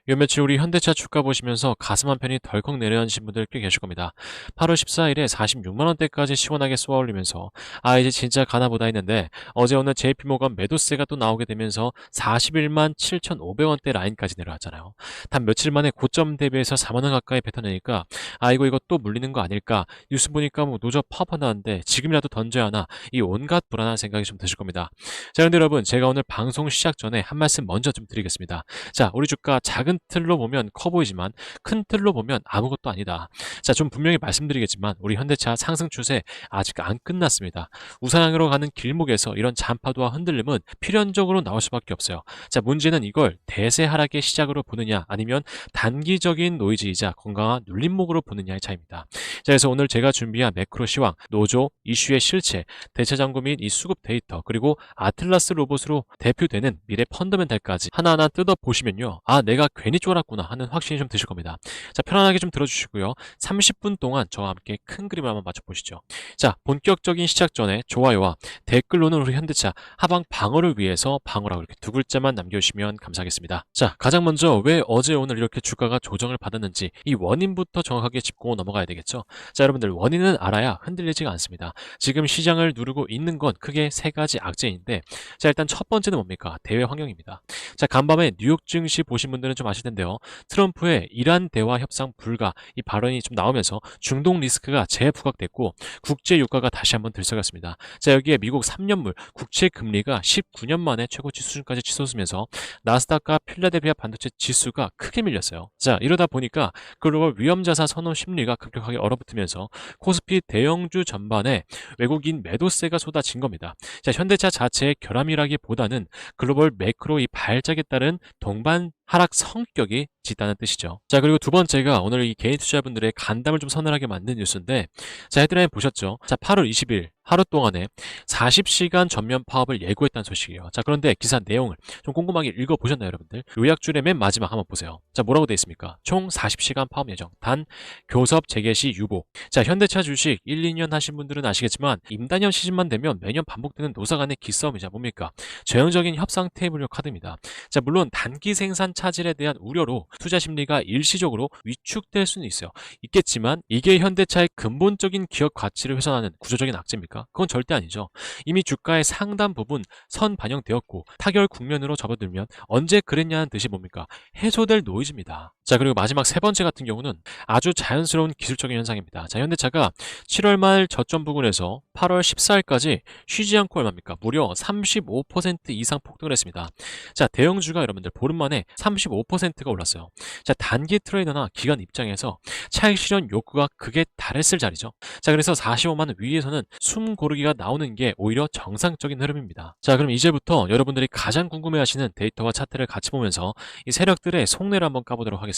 요 며칠 우리 현대차 주가 보시면서 가슴 한편이 덜컥 내려앉으신 분들 꽤 계실 겁니다. 8월 14일에 46만 원대까지 시원하게 쏘아올리면서 이제 진짜 가나보다 했는데 어제 오늘 JP모건 매도세가 또 나오게 되면서 41만 7,500원대 라인까지 내려왔잖아요. 단 며칠 만에 고점 대비해서 4만 원 가까이 뱉어내니까 이거 또 물리는 거 아닐까, 뉴스 보니까 뭐 노조 파업한다는데 지금이라도 던져야 하나, 이 온갖 불안한 생각이 좀 드실 겁니다. 자, 그런데 여러분, 제가 오늘 방송 시작 전에 한 말씀 먼저 좀 드리겠습니다. 자, 우리 주가 작은 틀로 보면 커 보이지만 큰 틀로 보면 아무것도 아니다. 자, 좀 분명히 말씀드리겠지만 우리 현대차 상승 추세 아직 안 끝났습니다. 우상향으로 가는 길목에서 이런 잔파도와 흔들림은 필연적으로 나올 수밖에 없어요. 자, 문제는 이걸 대세 하락의 시작으로 보느냐, 아니면 단기적인 노이즈이자 건강한 눌림목으로 보느냐의 차이입니다. 자, 그래서 오늘 제가 준비한 매크로 시황, 노조, 이슈의 실체, 대체장구 및 이 수급 데이터, 그리고 아틀라스 로봇으로 대표되는 미래 펀더멘탈까지 하나하나 뜯어보시면요, 내가 괜히 쫄았구나 하는 확신이 좀 드실 겁니다. 자, 편안하게 좀 들어주시고요. 30분 동안 저와 함께 큰 그림을 한번 맞춰보시죠. 자, 본격적인 시작 전에 좋아요와 댓글로는 우리 현대차 하방 방어를 위해서 방어라고 이렇게 두 글자만 남겨주시면 감사하겠습니다. 자, 가장 먼저 왜 어제 오늘 이렇게 주가가 조정을 받았는지 이 원인부터 정확하게 짚고 넘어가야 되겠죠. 자, 여러분들, 원인은 알아야 흔들리지가 않습니다. 지금 시장을 누르고 있는 건 크게 세 가지 악재인데, 자, 일단 첫 번째는 뭡니까? 대외 환경입니다. 자, 간밤에 뉴욕 증시 보신 분들은 좀 아실 텐데요. 트럼프의 이란 대화 협상 불가 이 발언이 좀 나오면서 중동 리스크가 재부각됐고 국제 유가가 다시 한번 들썩였습니다. 자, 여기에 미국 3년물 국채 금리가 19년 만에 최고치 수준까지 치솟으면서 나스닥과 필라델피아 반도체 지수가 크게 밀렸어요. 자, 이러다 보니까 글로벌 위험자산 선호 심리가 급격하게 얼어붙으면서 코스피 대형주 전반에 외국인 매도세가 쏟아진 겁니다. 자, 현대차 자체의 결함이라기보다는 글로벌 매크로 이 발작에 따른 동반 하락 성격이 짙다는 뜻이죠. 자, 그리고 두 번째가 오늘 이 개인 투자자분들의 간담을 좀 서늘하게 만든 뉴스인데, 자, 헤드라인 보셨죠? 자, 8월 20일 하루 동안에 40시간 전면 파업을 예고했다는 소식이에요. 자, 그런데 기사 내용을 좀 꼼꼼하게 읽어보셨나요, 여러분들? 요약줄의 맨 마지막 한번 보세요. 자, 뭐라고 돼 있습니까? 총 40시간 파업 예정, 단 교섭 재개 시 유보. 자, 현대차 주식 1, 2년 하신 분들은 아시겠지만 임단년 시즌만 되면 매년 반복되는 노사 간의 기싸움이자 뭡니까? 전형적인 협상 테이블용 카드입니다. 자, 물론 단기 생산 차질에 대한 우려로 투자 심리가 일시적으로 위축될 수는 있겠지만 이게 현대차의 근본적인 기업 가치를 훼손하는 구조적인 악재입니까? 그건 절대 아니죠. 이미 주가의 상당 부분 선 반영되었고 타결 국면으로 접어들면 언제 그랬냐는 뜻이 뭡니까? 해소될 노이즈입니다. 자, 그리고 마지막 세 번째 같은 경우는 아주 자연스러운 기술적인 현상입니다. 자, 현대차가 7월 말 저점 부근에서 8월 14일까지 쉬지 않고 얼마입니까? 무려 35% 이상 폭등을 했습니다. 자, 대형주가 여러분들 보름 만에 35%가 올랐어요. 자, 단기 트레이더나 기관 입장에서 차익 실현 욕구가 극에 달했을 자리죠. 자, 그래서 45만 원 위에서는 숨 고르기가 나오는 게 오히려 정상적인 흐름입니다. 자, 그럼 이제부터 여러분들이 가장 궁금해하시는 데이터와 차트를 같이 보면서 이 세력들의 속내를 한번 까보도록 하겠습니다.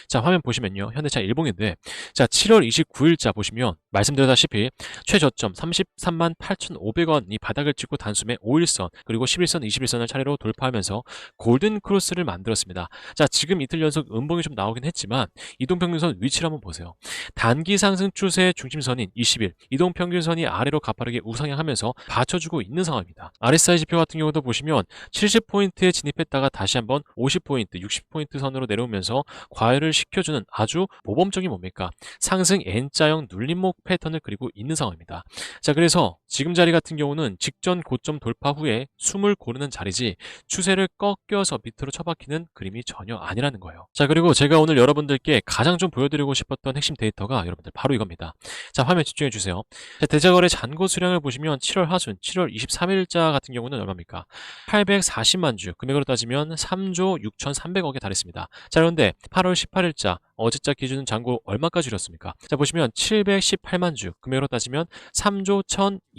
자, 화면 보시면요, 현대차 일봉인데, 자, 7월 29일자 보시면 말씀드렸다시피 최저점 33만 8,500원 이 바닥을 찍고 단숨에 5일선 그리고 11선, 21선을 차례로 돌파하면서 골든 크로스를 만들었습니다. 자, 지금 이틀 연속 음봉이 좀 나오긴 했지만 이동평균선 위치를 한번 보세요. 단기 상승 추세의 중심선인 20일 이동평균선이 아래로 가파르게 우상향하면서 받쳐주고 있는 상황입니다. RSI 지표 같은 경우도 보시면 70포인트에 진입했다가 다시 한번 50포인트, 60포인트 선으로 내려오면서 과열을 시켜주는 아주 모범적인 뭡니까? 상승 N자형 눌림목 패턴을 그리고 있는 상황입니다. 자, 그래서 지금 자리 같은 경우는 직전 고점 돌파 후에 숨을 고르는 자리지 추세를 꺾여서 밑으로 처박히는 그림이 전혀 아니라는 거예요. 자, 그리고 제가 오늘 여러분들께 가장 좀 보여드리고 싶었던 핵심 데이터가 여러분들 바로 이겁니다. 자, 화면 집중해 주세요. 자, 대자거래 잔고 수량을 보시면 7월 하순, 7월 23일자 같은 경우는 얼마입니까? 840만 주, 금액으로 따지면 3조 6,300억에 달했습니다. 자, 그런데 8월 18일자 어제자 기준 잔고 얼마까지 줄였습니까? 자, 보시면 718만 주, 금액으로 따지면 3조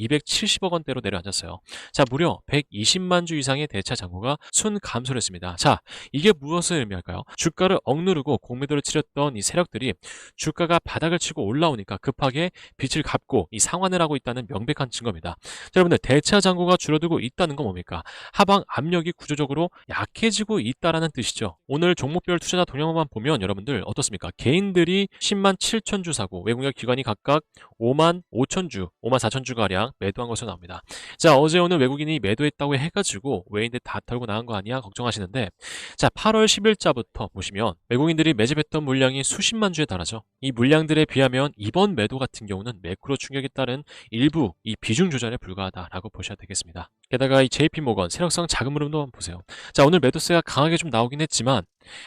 1,270억 원대로 내려앉았어요. 자, 무려 120만 주 이상의 대차 잔고가 순 감소를 했습니다. 자, 이게 무엇을 의미할까요? 주가를 억누르고 공매도를 치렀던 이 세력들이 주가가 바닥을 치고 올라오니까 급하게 빚을 갚고 이 상환을 하고 있다는 명백한 증거입니다. 자, 여러분들, 대차 잔고가 줄어들고 있다는 건 뭡니까? 하방 압력이 구조적으로 약해지고 있다라는 뜻이죠. 오늘 종목별 투자자 동향만 보면 여러분들 어떻습니까? 어떻습니까? 개인들이 10만 7천 주 사고 외국인 기관이 각각 5만 5천 주, 5만 4천 주가량 매도한 것으로 나옵니다. 자, 어제 오늘 외국인이 매도했다고 해가지고 외인들 다 털고 나간 거 아니야? 걱정하시는데, 자, 8월 10일자부터 보시면 외국인들이 매집했던 물량이 수십만 주에 달하죠. 이 물량들에 비하면 이번 매도 같은 경우는 매크로 충격에 따른 일부 이 비중 조절에 불과하다라고 보셔야 되겠습니다. 게다가 이 JP모건 세력성 자금 흐름도 한번 보세요. 자, 오늘 매도세가 강하게 좀 나오긴 했지만,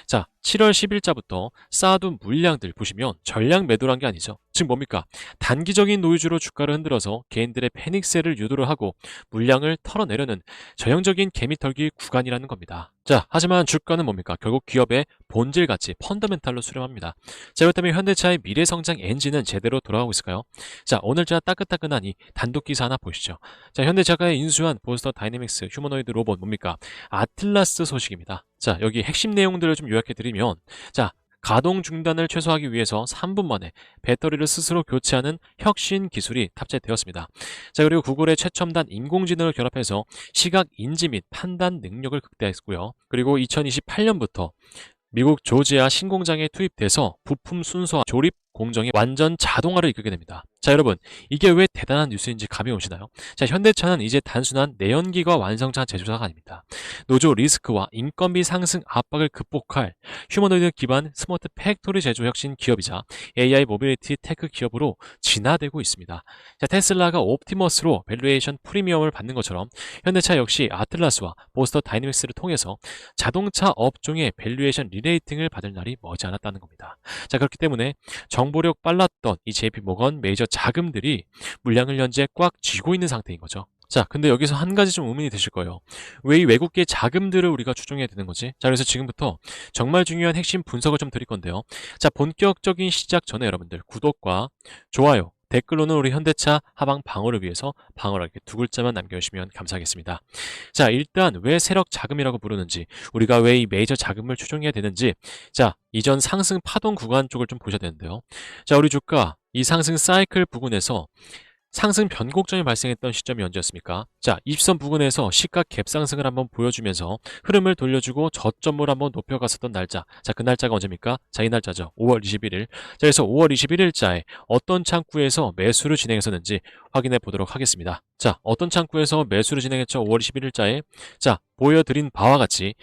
자, 7월 10일자부터 쌓아둔 물량들 보시면 전량 매도란 게 아니죠. 즉 뭡니까? 단기적인 노이즈로 주가를 흔들어서 개인들의 패닉세를 유도를 하고 물량을 털어내려는 전형적인 개미털기 구간이라는 겁니다. 자, 하지만 주가는 뭡니까? 결국 기업의 본질 가치, 펀더멘탈로 수렴합니다. 자, 그렇다면 현대차의 미래 성장 엔진은 제대로 돌아가고 있을까요? 자, 오늘자 따끈따끈한 이 단독 기사 하나 보시죠. 자, 현대차가 인수한 보스터 다이내믹스 휴머노이드 로봇 뭡니까? 아틀라스 소식입니다. 자, 여기 핵심 내용들을 좀 요약해 드리면, 자, 가동 중단을 최소화하기 위해서 3분 만에 배터리를 스스로 교체하는 혁신 기술이 탑재되었습니다. 자, 그리고 구글의 최첨단 인공지능을 결합해서 시각 인지 및 판단 능력을 극대화했고요. 그리고 2028년부터 미국 조지아 신공장에 투입돼서 부품 순서와 조립 공정의 완전 자동화를 이끌게 됩니다. 자, 여러분, 이게 왜 대단한 뉴스인지 감이 오시나요? 자, 현대차는 이제 단순한 내연기관 완성차 제조사가 아닙니다. 노조 리스크와 인건비 상승 압박을 극복할 휴머노이드 기반 스마트 팩토리 제조 혁신 기업이자 AI 모빌리티 테크 기업으로 진화되고 있습니다. 자, 테슬라가 옵티머스로 밸류에이션 프리미엄을 받는 것처럼 현대차 역시 아틀라스와 보스터 다이내믹스를 통해서 자동차 업종의 밸류에이션 리레이팅을 받을 날이 머지않았다는 겁니다. 자, 그렇기 때문에 정보력 빨랐던 이 JP모건 메이저 자금들이 물량을 현재 꽉 쥐고 있는 상태인 거죠. 자, 근데 여기서 한 가지 좀 의문이 드실 거예요. 왜 이 외국계 자금들을 우리가 추종해야 되는 거지? 자, 그래서 지금부터 정말 중요한 핵심 분석을 좀 드릴 건데요. 자, 본격적인 시작 전에 여러분들 구독과 좋아요, 댓글로는 우리 현대차 하방 방어를 위해서 방어를 이렇게 두 글자만 남겨주시면 감사하겠습니다. 자, 일단 왜 세력 자금이라고 부르는지, 우리가 왜 이 메이저 자금을 추종해야 되는지, 자, 이전 상승 파동 구간 쪽을 좀 보셔야 되는데요. 자, 우리 주가 이 상승 사이클 부근에서 상승 변곡점이 발생했던 시점이 언제였습니까? 자, 20선 부근에서 시가 갭 상승을 한번 보여주면서 흐름을 돌려주고 저점을 한번 높여갔었던 날짜. 자, 그 날짜가 언제입니까? 자, 이 날짜죠. 5월 21일. 자, 그래서 5월 21일자에 어떤 창구에서 매수를 진행했었는지 확인해 보도록 하겠습니다. 자, 어떤 창구에서 매수를 진행했죠? 5월 21일자에. 자, 보여드린 바와 같이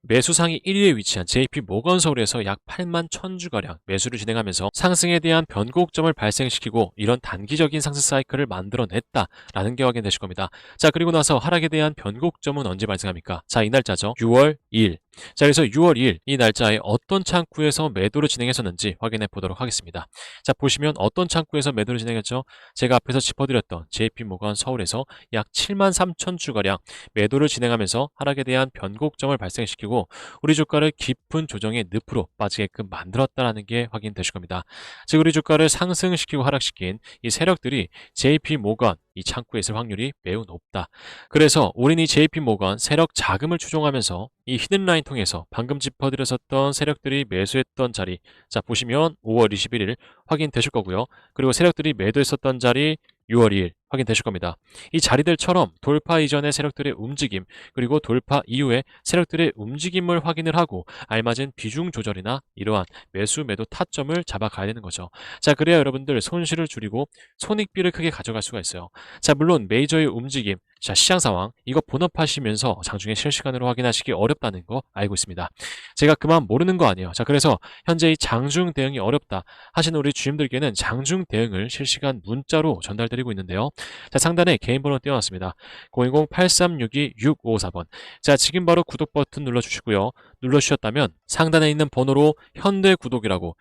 매수 상위 1위에 위치한 JP모건 서울에서 약 8만 1000주가량 매수를 진행하면서 상승에 대한 변곡점을 발생시키고 이런 단기적인 상승 사이클을 만들어냈다라는 게 확인되실 겁니다. 자, 그리고 나서 하락에 대한 변곡점은 언제 발생합니까? 자, 이 날짜죠. 6월 2일. 자, 그래서 6월 2일 이 날짜에 어떤 창구에서 매도를 진행했었는지 확인해 보도록 하겠습니다. 자, 보시면 어떤 창구에서 매도를 진행했죠? 제가 앞에서 짚어드렸던 JP모건 서울에서 약 7만 3000주가량 매도를 진행하면서 하락에 대한 변곡점을 발생시키고 우리 주가를 깊은 조정의 늪으로 빠지게끔 만들었다는 게 확인되실 겁니다. 즉, 우리 주가를 상승시키고 하락시킨 이 세력들이 JP모건 이 창구에 있을 확률이 매우 높다. 그래서 우리는 이 JP모건 세력 자금을 추종하면서 이 히든라인 통해서 방금 짚어드렸었던 세력들이 매수했던 자리, 자, 보시면 5월 21일 확인되실 거고요. 그리고 세력들이 매도했었던 자리 6월 2일 확인되실 겁니다. 이 자리들처럼 돌파 이전의 세력들의 움직임, 그리고 돌파 이후의 세력들의 움직임을 확인을 하고 알맞은 비중 조절이나 이러한 매수 매도 타점을 잡아가야 되는 거죠. 자, 그래야 여러분들 손실을 줄이고 손익비를 크게 가져갈 수가 있어요. 자, 물론 메이저의 움직임, 자, 시장 상황 이거 본업하시면서 장중에 실시간으로 확인하시기 어렵다는 거 알고 있습니다. 제가 그만 모르는 거 아니에요. 자, 그래서 현재 이 장중 대응이 어렵다 하시는 우리 주임들께는 장중 대응을 실시간 문자로 전달드리고 있는데요. 자, 상단에 개인 번호 띄워놨습니다. 010-8362-6554번. 자, 지금 바로 구독 버튼 눌러주시고요. 눌러주셨다면 상단에 있는 번호로 현대구독이라고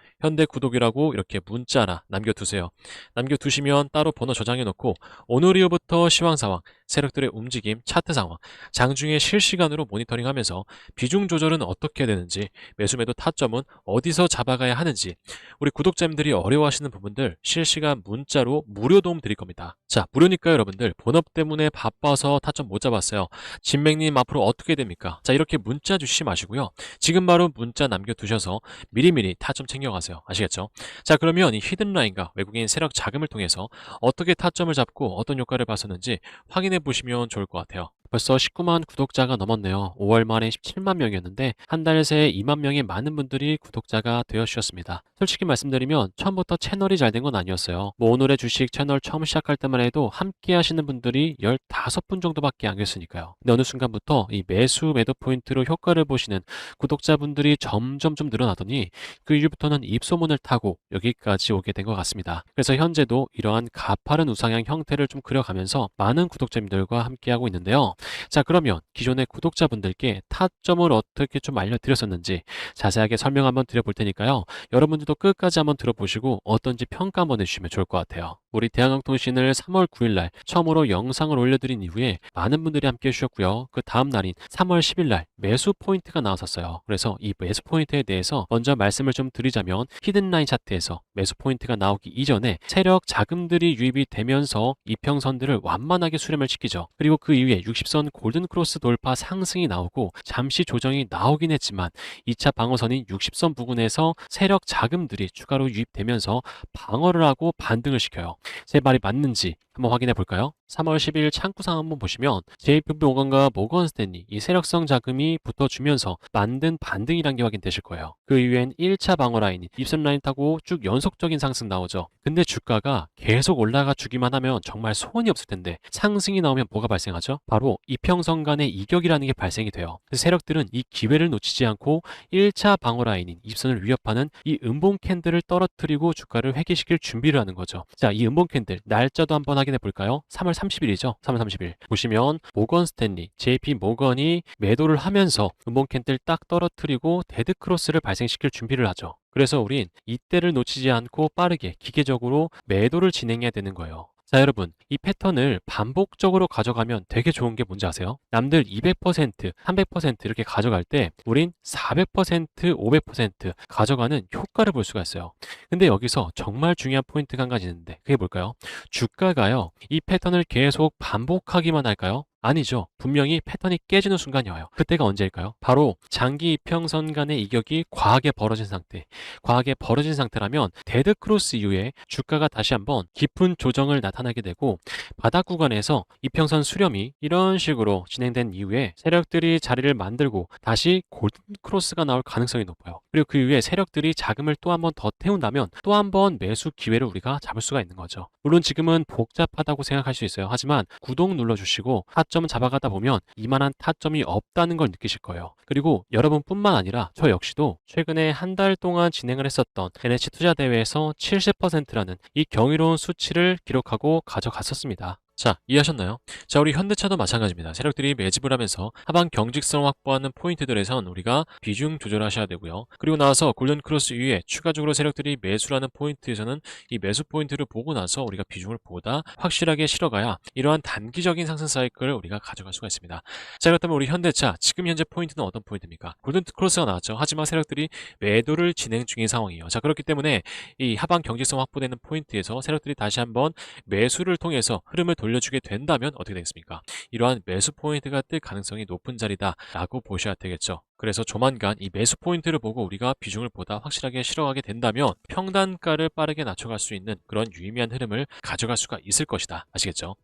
이렇게 문자 하나 남겨두세요. 남겨두시면 따로 번호 저장해놓고 오늘 이후부터 시황 상황, 세력들의 움직임, 차트 상황, 장중에 실시간으로 모니터링하면서 비중 조절은 어떻게 해야 되는지, 매수 매도 타점은 어디서 잡아가야 하는지 우리 구독자님들이 어려워하시는 부분들 실시간 문자로 무료 도움 드릴 겁니다. 자, 무료니까 여러분들 본업 때문에 바빠서 타점 못 잡았어요. 진맹님 앞으로 어떻게 됩니까? 자, 이렇게 문자 주시지 마시고요. 지금 바로 문자 남겨두셔서 미리미리 타점 챙겨가세요. 아시겠죠? 자, 그러면 이 히든라인과 외국인 세력 자금을 통해서 어떻게 타점을 잡고 어떤 효과를 봤었는지 확인해 보시면 좋을 것 같아요. 벌써 19만 구독자가 넘었네요. 5월 말에 17만 명이었는데 한 달 새에 2만 명의 많은 분들이 구독자가 되어 주셨습니다. 솔직히 말씀드리면 처음부터 채널이 잘 된 건 아니었어요. 뭐 오늘의 주식 채널 처음 시작할 때만 해도 함께 하시는 분들이 15분 정도밖에 안 계셨으니까요. 근데 어느 순간부터 이 매도 포인트로 효과를 보시는 구독자분들이 점점 좀 늘어나더니 그 이후부터는 입소문을 타고 여기까지 오게 된 것 같습니다. 그래서 현재도 이러한 가파른 우상향 형태를 좀 그려가면서 많은 구독자님들과 함께하고 있는데요. 자, 그러면 기존의 구독자분들께 타점을 어떻게 좀 알려드렸었는지 자세하게 설명 한번 드려볼 테니까요. 여러분들도 끝까지 한번 들어보시고 어떤지 평가 한번 해주시면 좋을 것 같아요. 우리 대한항통신을 3월 9일 날 처음으로 영상을 올려드린 이후에 많은 분들이 함께 해주셨고요. 그 다음 날인 3월 10일 날 매수 포인트가 나왔었어요. 그래서 이 매수 포인트에 대해서 먼저 말씀을 좀 드리자면 히든라인 차트에서 매수 포인트가 나오기 이전에 세력 자금들이 유입이 되면서 이평선들을 완만하게 수렴을 시키죠. 그리고 그 이후에 60선 골든크로스 돌파 상승이 나오고 잠시 조정이 나오긴 했지만 2차 방어선인 60선 부근에서 세력 자금들이 추가로 유입되면서 방어를 하고 반등을 시켜요. 제 말이 맞는지 한번 확인해 볼까요? 3월 10일 창구상 한번 보시면 JP모건과 모건 스탠리 이 세력성 자금이 붙어주면서 만든 반등이란 게 확인되실 거예요. 그 이후엔 1차 방어 라인이 입선 라인 타고 쭉 연속적인 상승 나오죠. 근데 주가가 계속 올라가 주기만 하면 정말 소원이 없을 텐데 상승이 나오면 뭐가 발생하죠? 바로 이평선 간의 이격이라는 게 발생이 돼요. 그래서 세력들은 이 기회를 놓치지 않고 1차 방어 라인인 입선을 위협하는 이 음봉 캔들을 떨어뜨리고 주가를 회귀시킬 준비를 하는 거죠. 자, 이 음봉 캔들 날짜도 한번 확인해 볼까요? 3월 30일이죠. 3월 30일. 보시면 모건 스탠리, JP 모건이 매도를 하면서 음봉 캔들 딱 떨어뜨리고 데드 크로스를 발생시킬 준비를 하죠. 그래서 우린 이때를 놓치지 않고 빠르게 기계적으로 매도를 진행해야 되는 거예요. 자, 여러분, 이 패턴을 반복적으로 가져가면 되게 좋은 게 뭔지 아세요? 남들 200%, 300% 이렇게 가져갈 때 우린 400%, 500% 가져가는 효과를 볼 수가 있어요. 근데 여기서 정말 중요한 포인트가 한 가지 있는데 그게 뭘까요? 주가가요, 이 패턴을 계속 반복하기만 할까요? 아니죠. 분명히 패턴이 깨지는 순간이 와요. 그때가 언제일까요? 바로 장기 이평선 간의 이격이 과하게 벌어진 상태. 과하게 벌어진 상태라면 데드 크로스 이후에 주가가 다시 한번 깊은 조정을 나타나게 되고 바닥 구간에서 이평선 수렴이 이런 식으로 진행된 이후에 세력들이 자리를 만들고 다시 골든 크로스가 나올 가능성이 높아요. 그리고 그 이후에 세력들이 자금을 또 한 번 더 태운다면 또 한 번 매수 기회를 우리가 잡을 수가 있는 거죠. 물론 지금은 복잡하다고 생각할 수 있어요. 하지만 구독 눌러주시고 타점 잡아가다 보면 이만한 타점이 없다는 걸 느끼실 거예요. 그리고 여러분뿐만 아니라 저 역시도 최근에 한 달 동안 진행을 했었던 NH 투자 대회에서 70%라는 이 경이로운 수치를 기록하고 가져갔었습니다. 자, 이해하셨나요? 자, 우리 현대차도 마찬가지입니다. 세력들이 매집을 하면서 하방 경직성 확보하는 포인트들에선 우리가 비중 조절하셔야 되고요. 그리고 나서 골든크로스 이후에 추가적으로 세력들이 매수라는 포인트에서는 이 매수 포인트를 보고 나서 우리가 비중을 보다 확실하게 실어가야 이러한 단기적인 상승 사이클을 우리가 가져갈 수가 있습니다. 자, 그렇다면 우리 현대차 지금 현재 포인트는 어떤 포인트입니까? 골든크로스가 나왔죠. 하지만 세력들이 매도를 진행 중인 상황이에요. 자, 그렇기 때문에 이 하방 경직성 확보되는 포인트에서 세력들이 다시 한번 매수를 통해서 흐름을 돌려주게 된다면 어떻게 되겠습니까? 이러한 매수 포인트가 뜰 가능성이 높은 자리다라고 보셔야 되겠죠. 그래서 조만간 이 매수 포인트를 보고 우리가 비중을 보다 확실하게 실어가게 된다면 평단가를 빠르게 낮춰갈 수 있는 그런 유의미한 흐름을 가져갈 수가 있을 것이다. 아시겠죠?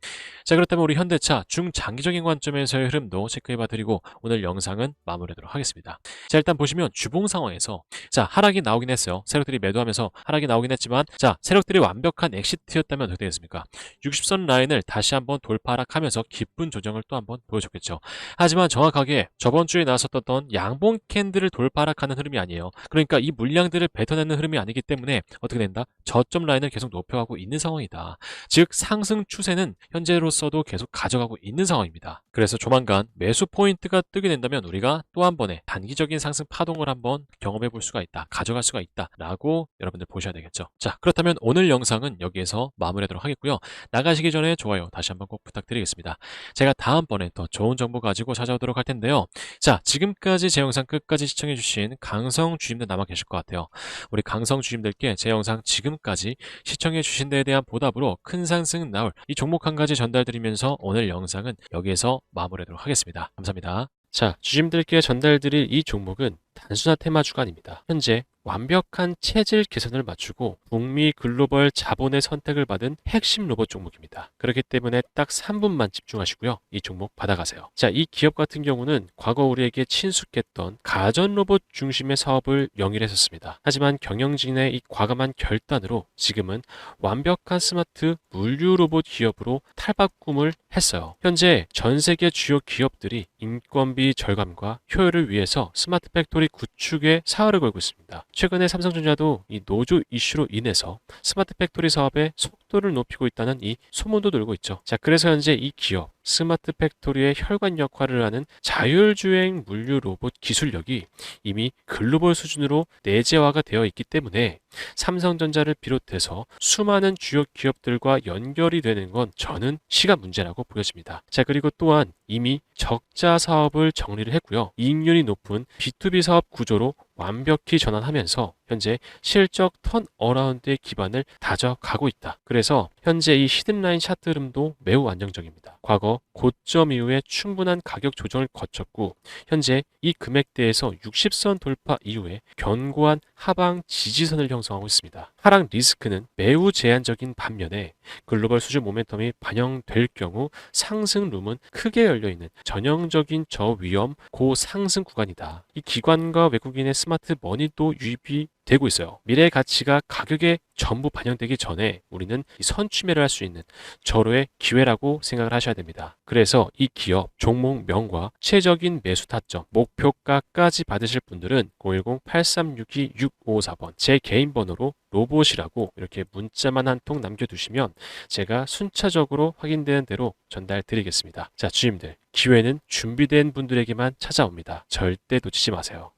자, 그렇다면 우리 현대차 중장기적인 관점에서의 흐름도 체크해봐 드리고 오늘 영상은 마무리하도록 하겠습니다. 자, 일단 보시면 주봉 상황에서 자, 하락이 나오긴 했어요. 세력들이 매도하면서 하락이 나오긴 했지만 자, 세력들이 완벽한 엑시트였다면 어떻게 되겠습니까? 60선 라인을 다시 한번 돌파 하락하면서 기쁜 조정을 또 한번 보여줬겠죠. 하지만 정확하게 저번 주에 나섰던 양봉 캔들을 돌파 하락하는 흐름이 아니에요. 그러니까 이 물량들을 뱉어내는 흐름이 아니기 때문에 어떻게 된다? 저점 라인을 계속 높여가고 있는 상황이다. 즉 상승 추세는 현재로서도 계속 가져가고 있는 상황입니다. 그래서 조만간 매수 포인트가 뜨게 된다면 우리가 또 한 번의 단기적인 상승 파동을 한번 경험해 볼 수가 있다. 가져갈 수가 있다. 라고 여러분들 보셔야 되겠죠. 자, 그렇다면 오늘 영상은 여기에서 마무리하도록 하겠고요. 나가시기 전에 좋아요 다시 한번 꼭 부탁드리겠습니다. 제가 다음번에 더 좋은 정보 가지고 찾아오도록 할 텐데요. 자, 지금까지 제 영상 끝까지 시청해주신 강성 주임들 남아 계실 것 같아요. 우리 강성 주임들께 제 영상 지금까지 시청해주신 데에 대한 보답으로 큰 상승 나올 이 종목 한 가지 전달드리면서 오늘 영상은 여기에서 마무리하도록 하겠습니다. 감사합니다. 자, 주임들께 전달드릴 이 종목은 단순한 테마 주간입니다. 현재 완벽한 체질 개선을 맞추고 북미 글로벌 자본의 선택을 받은 핵심 로봇 종목입니다. 그렇기 때문에 딱 3분만 집중하시고요. 이 종목 받아가세요. 자, 이 기업 같은 경우는 과거 우리에게 친숙했던 가전 로봇 중심의 사업을 영위했었습니다. 하지만 경영진의 이 과감한 결단으로 지금은 완벽한 스마트 물류 로봇 기업으로 탈바꿈을 했어요. 현재 전 세계 주요 기업들이 인건비 절감과 효율을 위해서 스마트 팩토리 구축에 사활을 걸고 있습니다. 최근에 삼성전자도 이 노조 이슈로 인해서 스마트 팩토리 사업의 속도를 높이고 있다는 이 소문도 돌고 있죠. 자, 그래서 현재 이 기업 스마트 팩토리의 혈관 역할을 하는 자율주행 물류 로봇 기술력이 이미 글로벌 수준으로 내재화가 되어 있기 때문에 삼성전자를 비롯해서 수많은 주요 기업들과 연결이 되는 건 저는 시간 문제라고 보여집니다. 자, 그리고 또한 이미 적자 사업을 정리를 했고요. 이익률이 높은 B2B 사업 구조로 완벽히 전환하면서 현재 실적 턴어라운드의 기반을 다져가고 있다. 그래서 현재 이 히든라인 차트 흐름도 매우 안정적입니다. 과거 고점 이후에 충분한 가격 조정을 거쳤고 현재 이 금액대에서 60선 돌파 이후에 견고한 하방 지지선을 형성하고 있습니다. 하락 리스크는 매우 제한적인 반면에 글로벌 수준 모멘텀이 반영될 경우 상승 룸은 크게 열려있는 전형적인 저위험 고상승 구간이다. 이 기관과 외국인의 스마트 머니도 유입이 되고 있어요. 미래의 가치가 가격에 전부 반영되기 전에 우리는 선취매를 할 수 있는 절호의 기회라고 생각을 하셔야 됩니다. 그래서 이 기업 종목명과 최적인 매수 타점, 목표가까지 받으실 분들은 010-8362-6554번 제 개인 번호로 로봇이라고 이렇게 문자만 한 통 남겨두시면 제가 순차적으로 확인되는 대로 전달 드리겠습니다. 자, 주임들, 기회는 준비된 분들에게만 찾아옵니다. 절대 놓치지 마세요.